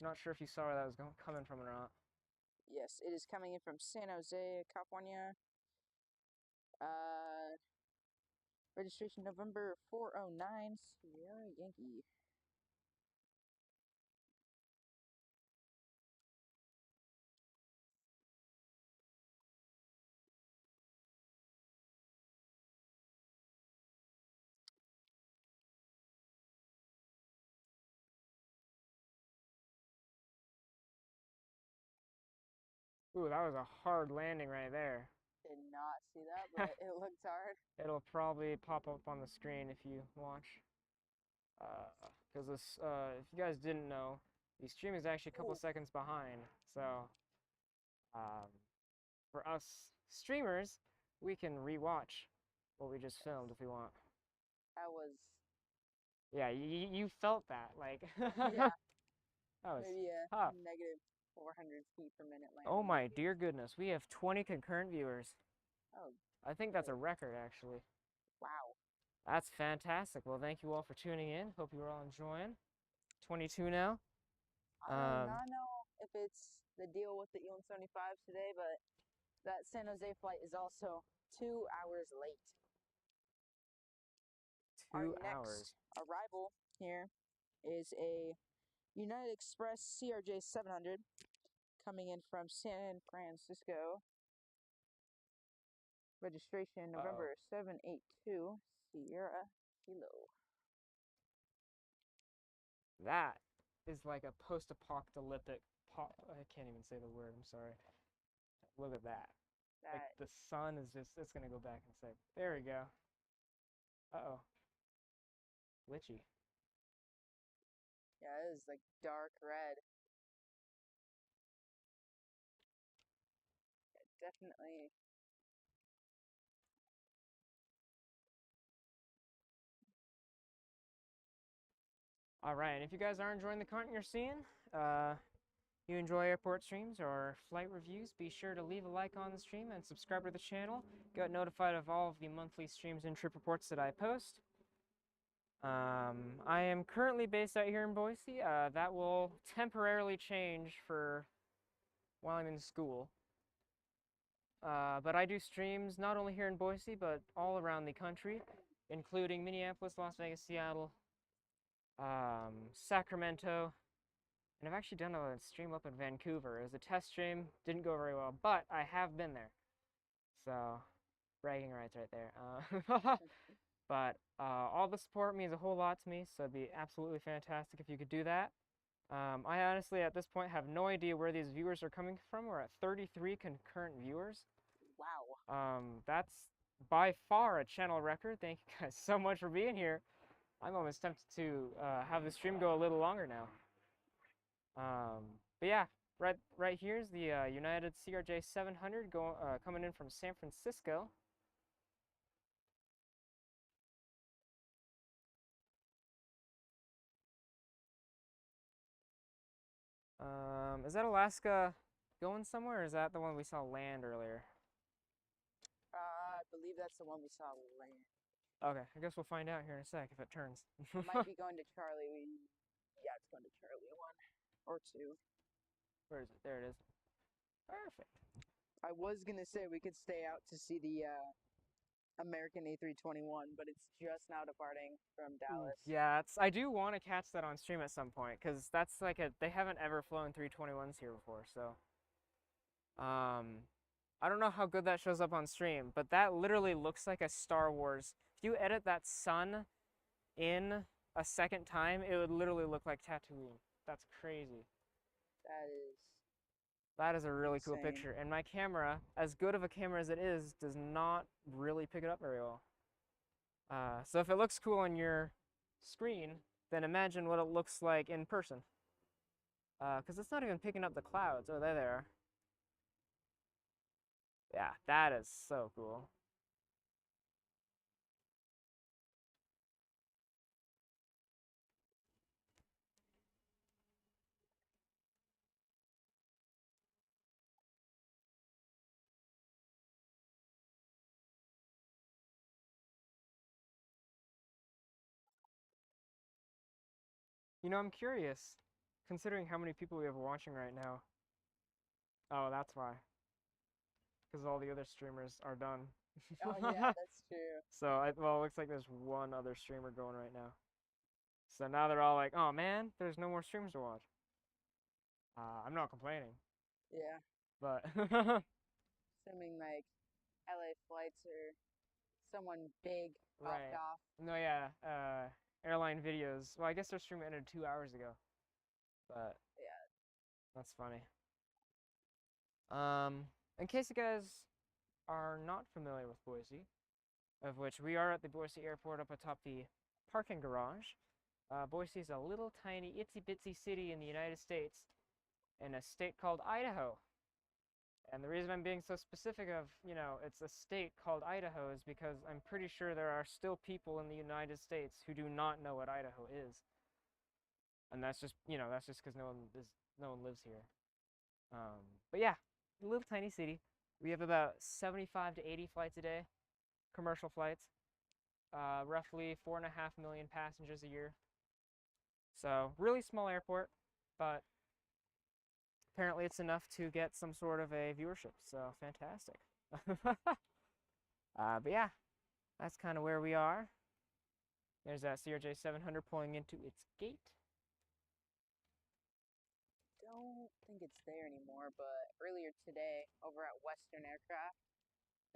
Not sure if you saw where that was coming from or not. Yes, it is coming in from San Jose, California. Registration November 409, Sierra Yankee. Ooh, that was a hard landing right there. Did not see that, but it looked hard. It'll probably pop up on the screen if you watch. Because this, if you guys didn't know, the stream is actually a couple seconds behind. So, for us streamers, we can rewatch what we just filmed if we want. That was... Yeah, you felt that, like... Yeah. That was maybe a tough. negative 400 feet per minute landing. Oh my dear goodness, we have 20 concurrent viewers. Oh. I think that's a record, actually. Wow. That's fantastic. Well, thank you all for tuning in. Hope you're all enjoying. 22 now. I do not know if it's the deal with the E-175s today, but that San Jose flight is also 2 hours late. 2 Our hours. next arrival here is a United Express CRJ 700 coming in from San Francisco. Registration November 782, Sierra Kilo. That is like a post-apocalyptic I can't even say the word, I'm sorry. Look at that. Like the sun is just, it's gonna go back and say, there we go. Uh-oh. Glitchy. Yeah, it is like dark red. Yeah, definitely. All right, and if you guys are enjoying the content you're seeing, you enjoy airport streams or flight reviews, be sure to leave a like on the stream and subscribe to the channel. Get notified of all of the monthly streams and trip reports that I post. I am currently based out here in Boise. That will temporarily change for while I'm in school. But I do streams not only here in Boise, but all around the country, including Minneapolis, Las Vegas, Seattle, Sacramento, and I've actually done a stream up in Vancouver. It was a test stream, didn't go very well, but I have been there. So, bragging rights right there. But all the support means a whole lot to me, so it'd be absolutely fantastic if you could do that. I honestly, at this point, have no idea where these viewers are coming from. We're at 33 concurrent viewers. Wow. That's by far a channel record. Thank you guys so much for being here. I'm almost tempted to have the stream go a little longer now. But yeah, right here's the United CRJ 700 coming in from San Francisco. Is that Alaska going somewhere, or is that the one we saw land earlier? I believe that's the one we saw land. Okay, I guess we'll find out here in a sec if it turns. It might be going to Charlie. Yeah, it's going to Charlie 1 or 2. Where is it? There it is. Perfect. I was gonna say we could stay out to see the American A321, but it's just now departing from Dallas. Yeah, I do want to catch that on stream at some point because that's like they haven't ever flown 321s here before, so I don't know how good that shows up on stream, but that literally looks like a Star Wars. If you edit that sun in a second time, it would literally look like Tatooine. That's crazy. That is a really cool insane. picture, and my camera, as good of a camera as it is, does not really pick it up very well. So if it looks cool on your screen, then imagine what it looks like in person. Because it's not even picking up the clouds. Oh, there they are. Yeah, that is so cool. You know, I'm curious, considering how many people we have watching right now. Oh, that's why. Because all the other streamers are done. Oh yeah, that's true. So, well, it looks like there's one other streamer going right now. So now they're all like, oh man, there's no more streams to watch. I'm not complaining. Yeah. But Assuming like LA flights or someone big popped right. off. No, yeah. Airline videos. Well, I guess their stream ended 2 hours ago. But yeah, that's funny. In case you guys are not familiar with Boise, of which we are at the Boise airport up atop the parking garage. Boise is a little tiny itsy bitsy city in the United States in a state called Idaho. And the reason I'm being so specific of, it's a state called Idaho is because I'm pretty sure there are still people in the United States who do not know what Idaho is. And that's just, that's just because no one lives here. But yeah, a little tiny city. We have about 75 to 80 flights a day, commercial flights. Roughly 4.5 million passengers a year. So really small airport, but apparently it's enough to get some sort of a viewership. So fantastic. But yeah, that's kind of where we are. There's that CRJ 700 pulling into its gate. Don't think it's there anymore, but earlier today over at Western Aircraft,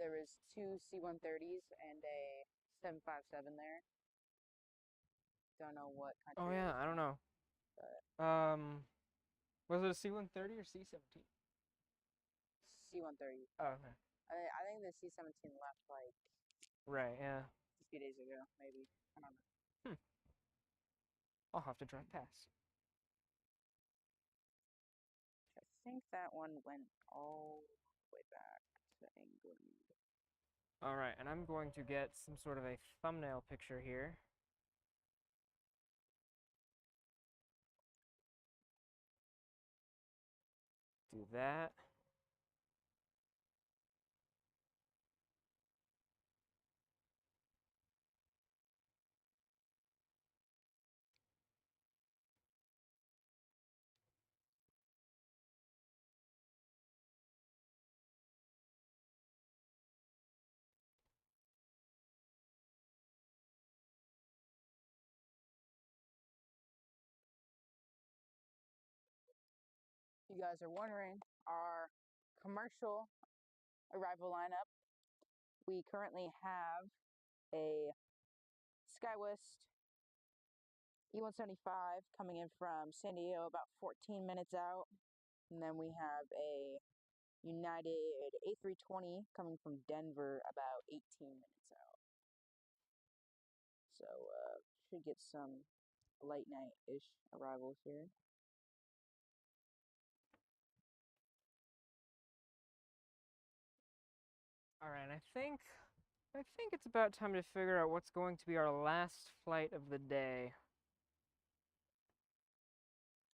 there was 2 C-130s and a 757 there. Don't know what country. Oh yeah, I don't know. Was it a C-130 or C-17? C-130. Oh, okay. I think the C-17 left like Right, yeah. a few days ago, maybe. I don't know. I'll have to drive past. I think that one went all the way back to England. All right, and I'm going to get some sort of a thumbnail picture here. Do that. If you guys are wondering, our commercial arrival lineup, we currently have a SkyWest E-175 coming in from San Diego about 14 minutes out. And then we have a United A320 coming from Denver, about 18 minutes out. So should get some late night-ish arrivals here. All right, I think it's about time to figure out what's going to be our last flight of the day.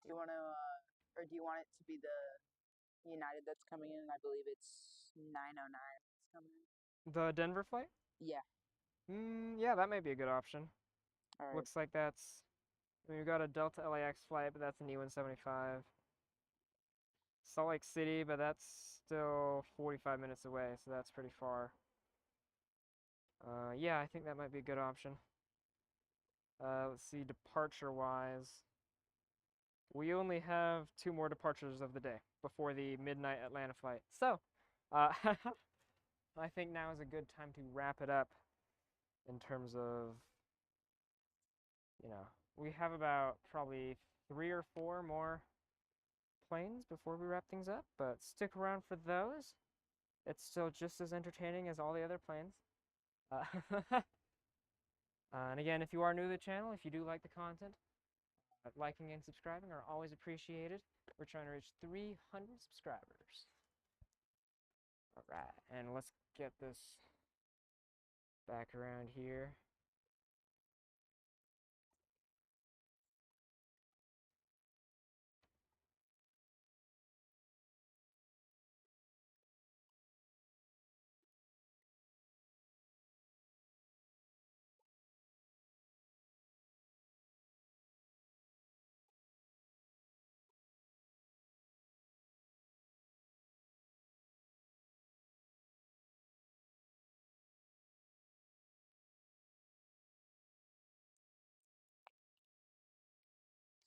Do you want to, or do you want it to be the United that's coming in? I believe it's 909 that's coming in. The Denver flight? Yeah. Yeah, that may be a good option. All right. Looks like that's, we've got a Delta LAX flight, but that's an E175. Salt Lake City, but that's still 45 minutes away, so that's pretty far. Yeah, I think that might be a good option. Let's see, departure-wise. We only have 2 more departures of the day before the midnight Atlanta flight. So, I think now is a good time to wrap it up in terms of, we have about probably 3 or 4 more planes before we wrap things up, but stick around for those. It's still just as entertaining as all the other planes. And again, if you are new to the channel, if you do like the content, liking and subscribing are always appreciated. We're trying to reach 300 subscribers. All right, and let's get this back around here.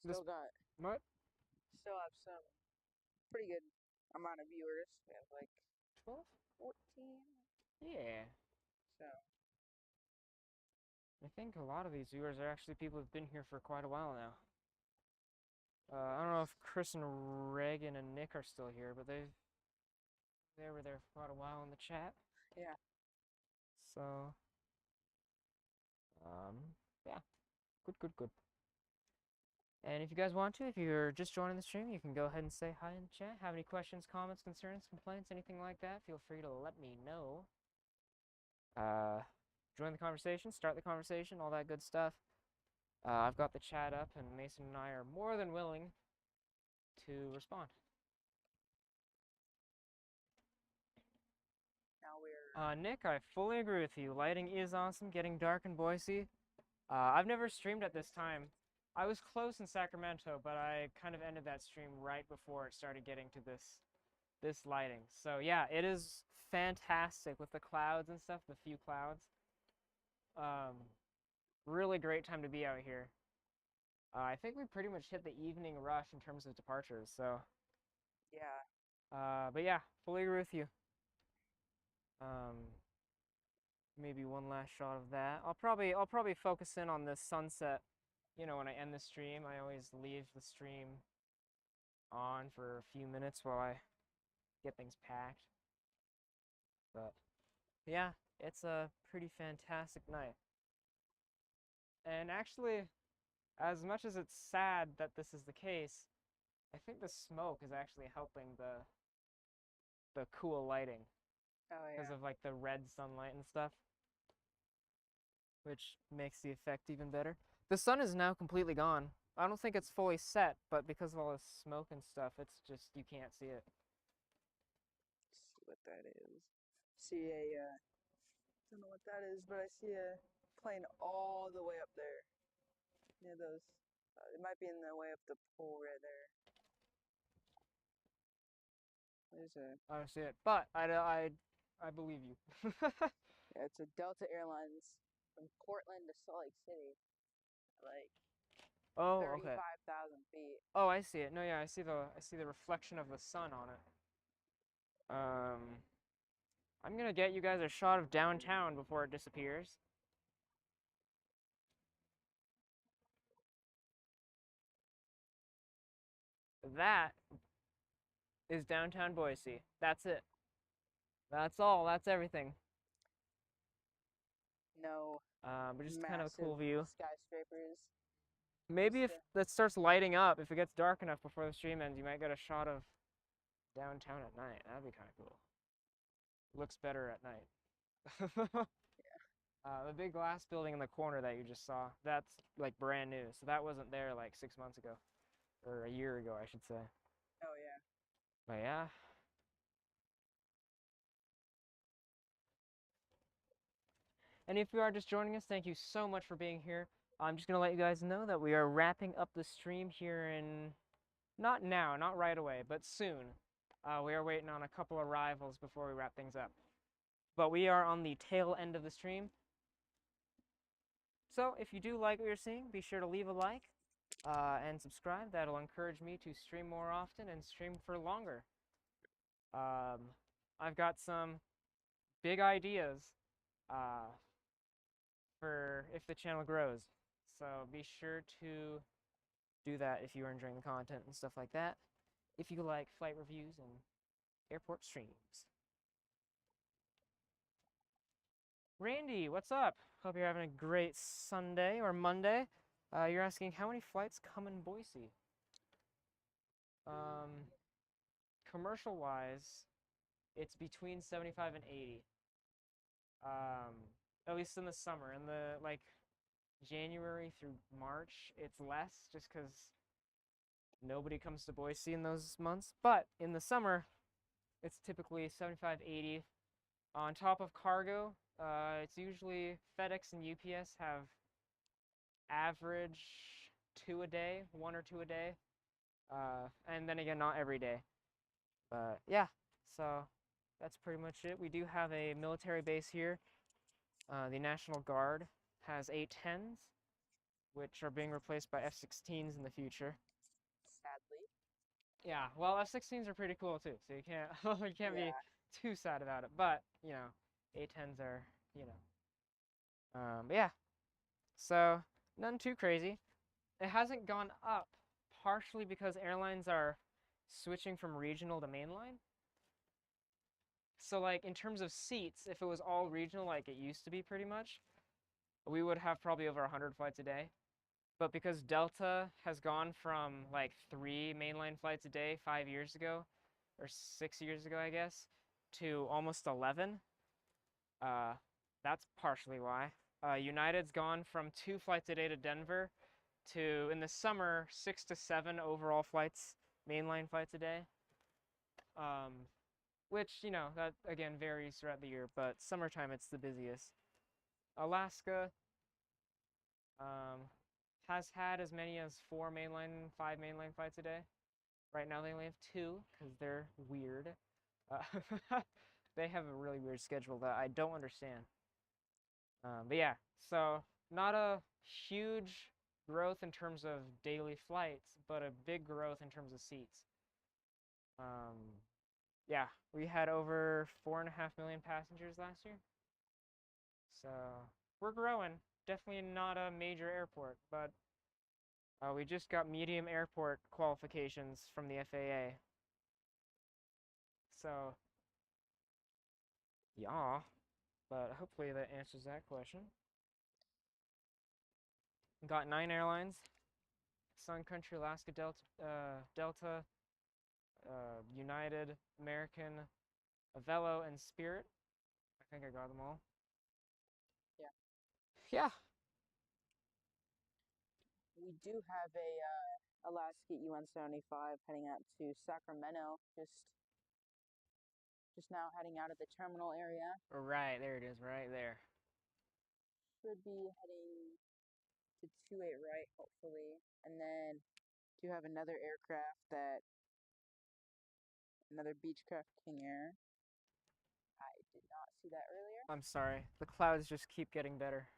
Still got, What? still have some pretty good amount of viewers. We have like 12? 14. Yeah. So I think a lot of these viewers are actually people who've been here for quite a while now. I don't know if Chris and Reagan and Nick are still here, but they were there for quite a while in the chat. yeah. So, yeah, good. And if you guys want to, if you're just joining the stream, you can go ahead and say hi in the chat. Have any questions, comments, concerns, complaints, anything like that, feel free to let me know. Join the conversation, start the conversation, all that good stuff. I've got the chat up, and Mason and I are more than willing to respond. Now we're Nick, I fully agree with you. Lighting is awesome. Getting dark in Boise. I've never streamed at this time. I was close in Sacramento, but I kind of ended that stream right before it started getting to this lighting. So yeah, it is fantastic with the clouds and stuff, the few clouds. Really great time to be out here. I think we pretty much hit the evening rush in terms of departures, so. yeah. But yeah, fully agree with you. Maybe one last shot of that. I'll probably focus in on this sunset. You know, when I end the stream, I always leave the stream on for a few minutes while I get things packed. But yeah, it's a pretty fantastic night. And actually, as much as it's sad that this is the case, I think the smoke is actually helping the cool lighting Oh yeah. because of like the red sunlight and stuff, which makes the effect even better. The sun is now completely gone. I don't think it's fully set, but because of all this smoke and stuff, it's just, you can't see it. See what that is. See a, don't know what that is, but I see a plane all the way up there. Near those, it might be in the way up the pole right there. There's a, I don't see it, but I believe you. yeah, it's a Delta Airlines from Portland to Salt Lake City, like Oh, okay. 35,000 feet. Oh, I see it. No, yeah, I see the reflection of the sun on it. I'm gonna get you guys a shot of downtown before it disappears. That is downtown Boise. That's it. That's all. That's everything. No But just kind of a massive cool view. skyscrapers. Maybe if Just, that starts lighting up, if it gets dark enough before the stream ends, you might get a shot of downtown at night. That'd be kind of cool. Looks better at night. The big glass building in the corner that you just saw, that's like brand new. So that wasn't there like 6 months ago, or a year ago, I should say. oh yeah. But yeah. And if you are just joining us, thank you so much for being here. I'm just going to let you guys know that we are wrapping up the stream here in, not now, not right away, but soon. We are waiting on a couple of arrivals before we wrap things up. But we are on the tail end of the stream. So if you do like what you're seeing, be sure to leave a like and subscribe. That'll encourage me to stream more often and stream for longer. I've got some big ideas for if the channel grows. So be sure to do that if you are enjoying the content and stuff like that. If you like flight reviews and airport streams. Randy, what's up? Hope you're having a great Sunday or Monday. You're asking how many flights come in Boise? Commercial wise, it's between 75 and 80. At least in the summer. In the like January through March, it's less just because nobody comes to Boise in those months. But in the summer, it's typically 75, 80. On top of cargo, it's usually FedEx and UPS have average 2 a day, 1 or 2 a day. And then again, not every day. But yeah, so that's pretty much it. We do have a military base here. The National Guard has A-10s, which are being replaced by F-16s in the future. Sadly. Yeah, well, F-16s are pretty cool too, so you can't you can't be too sad about it. But you know, A-10s are, you know. But yeah, so nothing too crazy. It hasn't gone up, partially because airlines are switching from regional to mainline. So like in terms of seats, if it was all regional like it used to be pretty much, we would have probably over 100 flights a day. But because Delta has gone from like 3 mainline flights a day 5 years ago, or 6 years ago, I guess, to almost 11, that's partially why. United's gone from 2 flights a day to Denver to, in the summer, 6 to 7 overall flights, mainline flights a day. Which, you know, that again varies throughout the year, but summertime it's the busiest. Alaska has had as many as 4 mainline, 5 mainline flights a day. Right now they only have 2 because they're weird. They have a really weird schedule that I don't understand. But yeah, so not a huge growth in terms of daily flights, but a big growth in terms of seats. Yeah, we had over 4.5 million passengers last year. So we're growing. Definitely not a major airport, but we just got medium airport qualifications from the FAA. So yeah, but hopefully that answers that question. Got 9 airlines: Sun Country, Alaska, Delta, United, American, Avelo, and Spirit. I think I got them all. Yeah. Yeah. We do have a Alaska UN-75 heading out to Sacramento. Just now heading out of the terminal area. Right, there it is, right there. Should be heading to 28 right, hopefully. And then do have another aircraft another Beechcraft King Air. I did not see that earlier. I'm sorry. The clouds just keep getting better.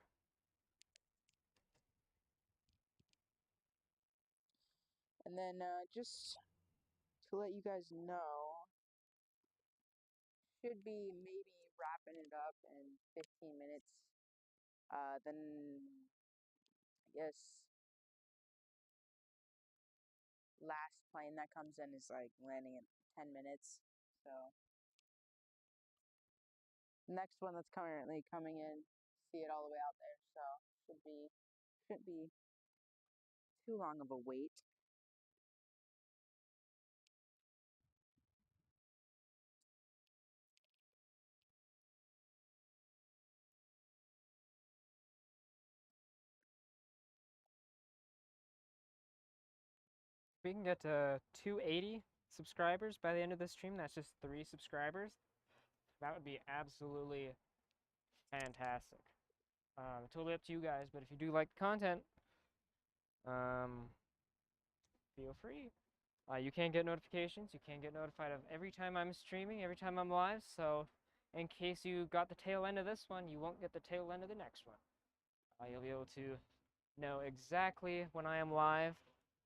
And then just to let you guys know, should be maybe wrapping it up in 15 minutes. Then I guess last plane that comes in is like landing at 10 minutes. So next one that's currently coming in, see it all the way out there. So shouldn't be too long of a wait. We can get to 280 subscribers by the end of this stream. That's just 3 subscribers. That would be absolutely fantastic. Totally up to you guys, but if you do like the content, feel free. You can get notifications. You can get notified of every time I'm streaming, every time I'm live. So in case you got the tail end of this one, you won't get the tail end of the next one. You'll be able to know exactly when I am live,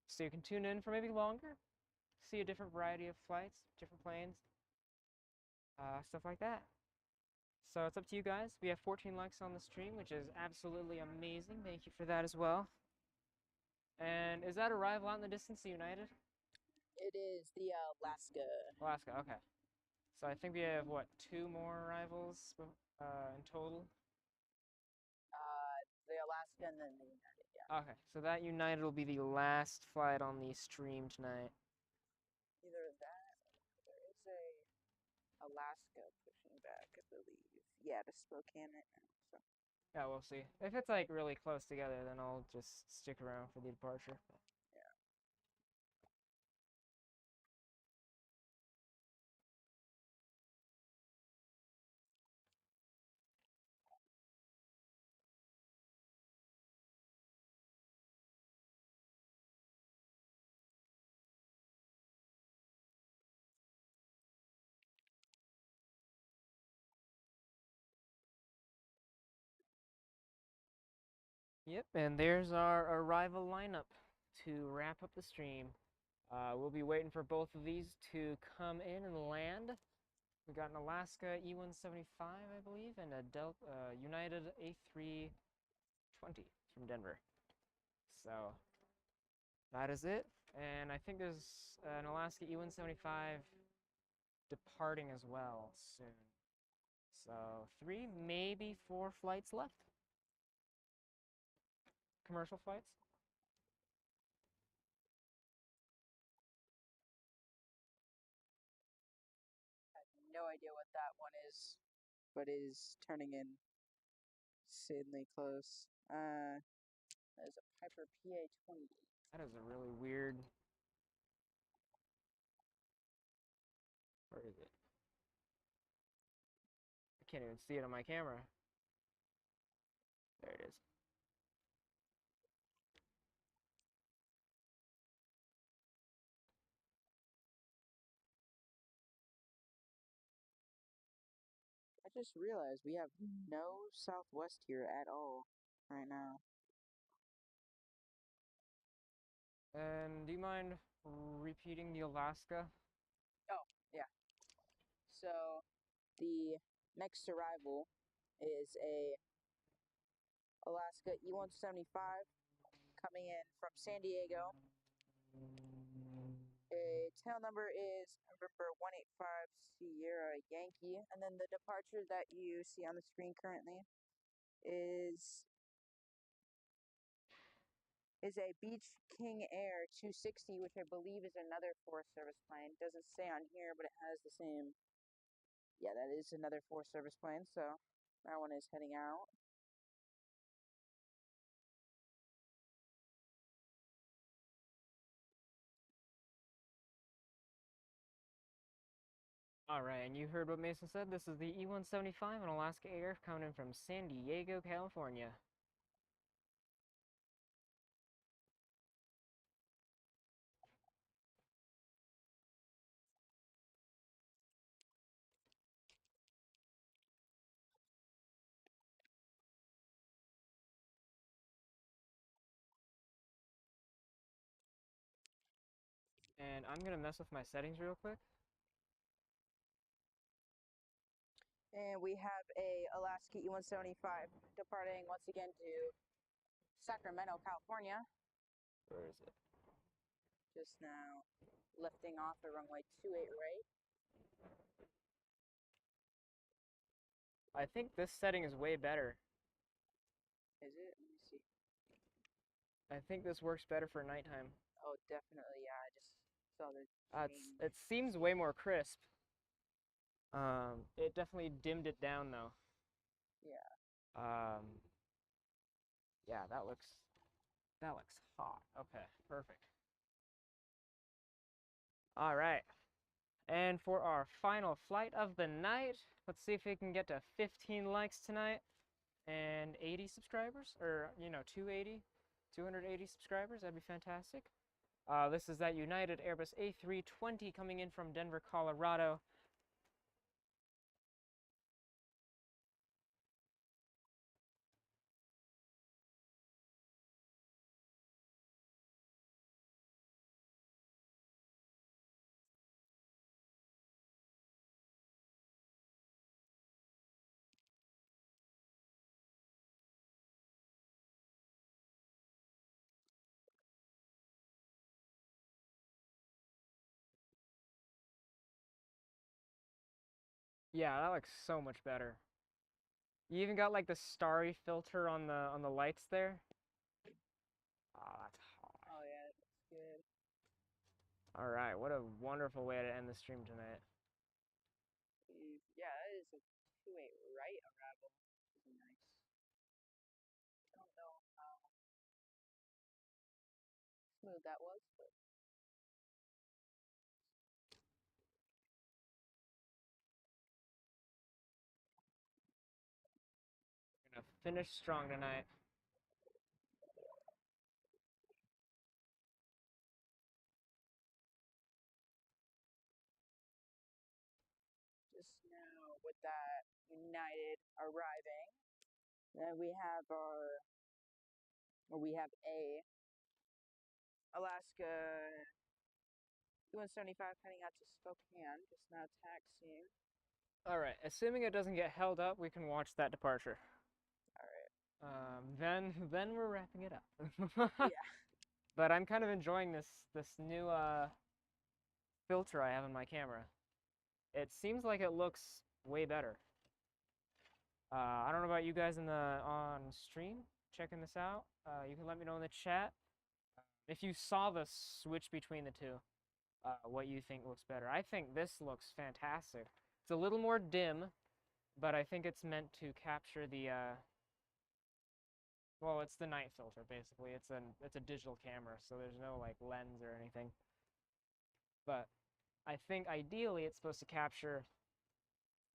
so you can tune in for maybe longer, see a different variety of flights, different planes, stuff like that. So it's up to you guys. We have 14 likes on the stream, which is absolutely amazing. Thank you for that as well. And is that arrival out in the distance, the United? It is the Alaska. Alaska, okay. So I think we have, what, 2 more arrivals in total? The Alaska and then the United, yeah. Okay, so that United will be the last flight on the stream tonight. Either that, there is a Alaska pushing back, I believe. Yeah, to Spokane right now. So. Yeah, we'll see. If it's like really close together, then I'll just stick around for the departure. Yeah. Yep, and there's our arrival lineup to wrap up the stream. We'll be waiting for both of these to come in and land. We got an Alaska E-175, I believe, and a United A320 from Denver. So that is it. And I think there's an Alaska E-175 departing as well soon. So 3, maybe 4 flights left. Commercial flights. I have no idea what that one is, but it is turning in insanely close. That is a Piper PA-28. That is a really weird. Where is it? I can't even see it on my camera. There it is. I just realized we have no Southwest here at all right now. And do you mind repeating the Alaska? Oh, yeah. So the next arrival is a Alaska E-175 coming in from San Diego. A tail number is number 185 Sierra Yankee, and then the departure that you see on the screen currently is a Beach King Air 260, which I believe is another Forest Service plane. Doesn't say on here, but it has the same. Yeah, that is another Forest Service plane, so that one is heading out. All right, and you heard what Mason said. This is the E-175 an Alaska Air coming in from San Diego, California. And I'm gonna mess with my settings real quick. And we have a Alaska E-175 departing once again to Sacramento, California. Where is it? Just now lifting off at runway 28 right. I think this setting is way better. Is it? Let me see. I think this works better for nighttime. Oh, definitely. Yeah, I just saw the change. It seems way more crisp. It definitely dimmed it down though. Yeah. Yeah, that looks hot. Okay, perfect. All right. And for our final flight of the night, let's see if we can get to 15 likes tonight and 80 subscribers, or 280 subscribers. That'd be fantastic. This is that United Airbus A320 coming in from Denver, Colorado. Yeah, that looks so much better. You even got like the starry filter on the lights there. Oh, that's hot. Oh yeah, that looks good. All right, what a wonderful way to end the stream tonight. Yeah, that is a 28 right arrival, which is nice. I don't know how smooth that was, but We're gonna finish strong tonight. just now with that United arriving, then we have a Alaska U-175 heading out to Spokane, just now taxiing. All right, assuming it doesn't get held up, we can watch that departure. All right. Then we're wrapping it up. Yeah. But I'm kind of enjoying this new filter I have in my camera. It seems like it looks way better. I don't know about you guys on stream checking this out. You can let me know in the chat if you saw the switch between the two. What you think looks better. I think this looks fantastic. It's a little more dim, but I think it's meant to capture the well, it's the night filter basically. It's a digital camera, so there's no like lens or anything. But I think ideally it's supposed to capture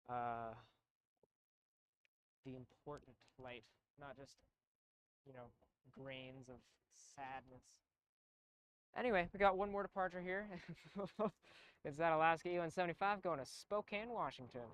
the important light, not just, grains of sadness. Anyway, we got one more departure here. It's that Alaska E-175 going to Spokane, Washington.